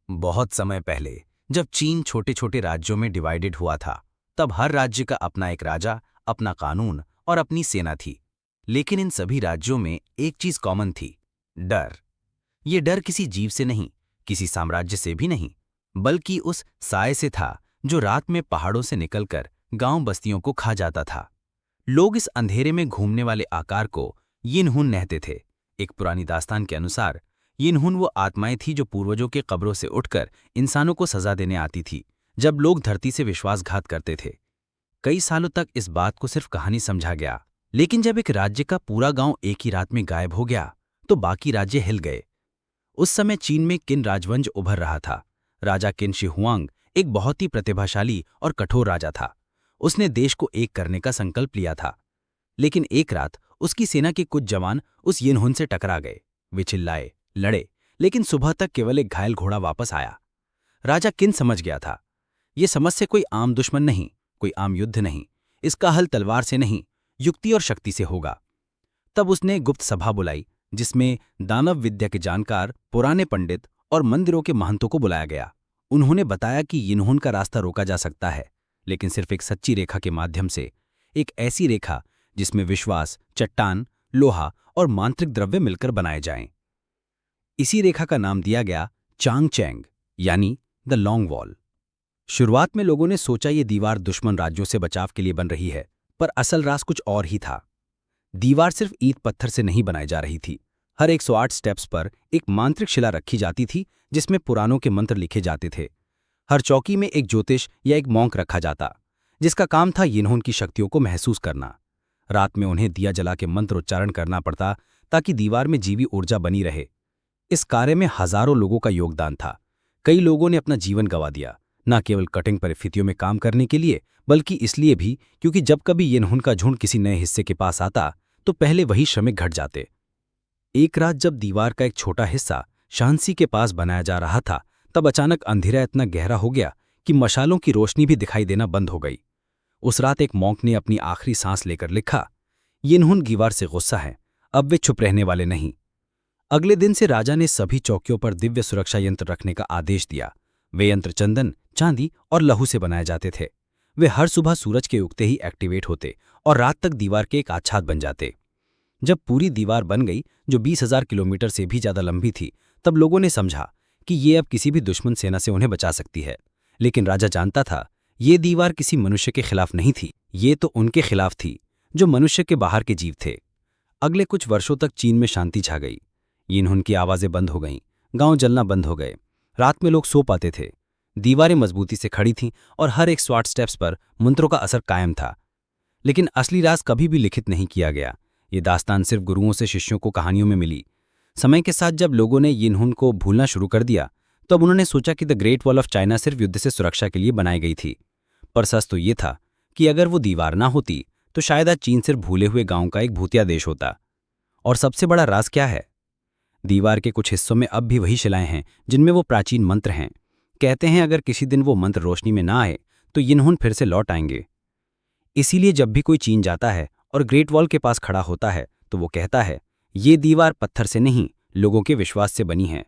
बहुत समय पहले जब चीन छोटे छोटे राज्यों में डिवाइडेड हुआ था, तब हर राज्य का अपना एक राजा, अपना कानून और अपनी सेना थी। लेकिन इन सभी राज्यों में एक चीज कॉमन थी, डर। ये डर किसी जीव से नहीं, किसी साम्राज्य से भी नहीं, बल्कि उस साए से था जो रात में पहाड़ों से निकलकर गांव बस्तियों को खा जाता था। लोग इस अंधेरे में घूमने वाले आकार को यिनहुन कहते थे। एक पुरानी दास्तान के अनुसार यिनहुन वो आत्माएं थी जो पूर्वजों के कब्रों से उठकर इंसानों को सजा देने आती थी जब लोग धरती से विश्वासघात करते थे। कई सालों तक इस बात को सिर्फ कहानी समझा गया, लेकिन जब एक राज्य का पूरा गांव एक ही रात में गायब हो गया तो बाकी राज्य हिल गए। उस समय चीन में किन राजवंश उभर रहा था। राजा किन shi हुआंग एक बहुत ही प्रतिभाशाली और कठोर राजा था। उसने देश को एक करने का संकल्प लिया था। लेकिन एक रात उसकी सेना के कुछ जवान उस यिनहुन से टकरा गए। वे चिल्लाए, लड़े, लेकिन सुबह तक केवल एक घायल घोड़ा वापस आया। राजा किन समझ गया था, ये समस्या कोई आम दुश्मन नहीं, कोई आम युद्ध नहीं। इसका हल तलवार से नहीं, युक्ति और शक्ति से होगा। तब उसने गुप्त सभा बुलाई, जिसमें दानव विद्या के जानकार, पुराने पंडित और मंदिरों के महंतों को बुलाया गया। उन्होंने बताया कि यिनहुन का रास्ता रोका जा सकता है, लेकिन सिर्फ एक सच्ची रेखा के माध्यम से। एक ऐसी रेखा जिसमें विश्वास, चट्टान, लोहा और मांत्रिक द्रव्य मिलकर बनाए जाएं। इसी रेखा का नाम दिया गया चांग चैंग, यानी द लॉन्ग वॉल। शुरुआत में लोगों ने सोचा ये दीवार दुश्मन राज्यों से बचाव के लिए बन रही है, पर असल राज कुछ और ही था। दीवार सिर्फ ईंट पत्थर से नहीं बनाई जा रही थी। हर 108 स्टेप्स पर एक मांत्रिक शिला रखी जाती थी, जिसमें पुराणों के मंत्र लिखे जाते थे। हर चौकी में एक ज्योतिष या एक मॉन्क रखा जाता, जिसका काम था यिनहुन की शक्तियों को महसूस करना। रात में उन्हें दिया जला के मंत्र उच्चारण करना पड़ता, ताकि दीवार में जीवी ऊर्जा बनी रहे। इस कार्य में हजारों लोगों का योगदान था। कई लोगों ने अपना जीवन गंवा दिया, न केवल कठिन परिस्थितियों में काम करने के लिए, बल्कि इसलिए भी क्योंकि जब कभी यिनहुन का झुंड किसी नए हिस्से के पास आता तो पहले वही श्रमिक घट जाते। एक रात जब दीवार का एक छोटा हिस्सा शांसी के पास बनाया जा रहा था, तब अचानक अंधेरा इतना गहरा हो गया कि मशालों की रोशनी भी दिखाई देना बंद हो गई। उस रात एक मॉन्क ने अपनी आखिरी सांस लेकर लिखा, यिनहुन दीवार से गुस्सा है, अब वे चुप रहने वाले नहीं। अगले दिन से राजा ने सभी चौकियों पर दिव्य सुरक्षा यंत्र रखने का आदेश दिया। वे यंत्र चंदन, चांदी और लहू से बनाए जाते थे। वे हर सुबह सूरज के उगते ही एक्टिवेट होते और रात तक दीवार के एक आच्छाद बन जाते। जब पूरी दीवार बन गई, जो 20,000 किलोमीटर से भी ज्यादा लंबी थी, तब लोगों ने समझा कि ये अब किसी भी दुश्मन सेना से उन्हें बचा सकती है। लेकिन राजा जानता था, ये दीवार किसी मनुष्य के खिलाफ नहीं थी, ये तो उनके खिलाफ थी जो मनुष्य के बाहर के जीव थे। अगले कुछ वर्षों तक चीन में शांति छा गई। यिनहुन की आवाजें बंद हो गईं, गांव जलना बंद हो गए, रात में लोग सो पाते थे। दीवारें मजबूती से खड़ी थीं और हर 108 स्टेप्स पर मंत्रों का असर कायम था। लेकिन असली राज कभी भी लिखित नहीं किया गया। ये दास्तान सिर्फ गुरुओं से शिष्यों को कहानियों में मिली। समय के साथ जब लोगों ने यिनहुन को भूलना शुरू कर दिया, तब उन्होंने सोचा कि the great wall of China सिर्फ युद्ध से सुरक्षा के लिए बनाई गई थी। पर सच तो ये था कि अगर वो दीवार ना होती तो शायद आज चीन सिर्फ भूले हुए गांव का एक भूतिया देश होता। और सबसे बड़ा राज क्या है? दीवार के कुछ हिस्सों में अब भी वही शिलाएं हैं जिनमें वो प्राचीन मंत्र हैं। कहते हैं अगर किसी दिन वो मंत्र रोशनी में ना आए तो यिनहुन फिर से लौट आएंगे। इसीलिए जब भी कोई चीन जाता है और ग्रेट वॉल के पास खड़ा होता है तो वो कहता है, ये दीवार पत्थर से नहीं, लोगों के विश्वास से बनी है।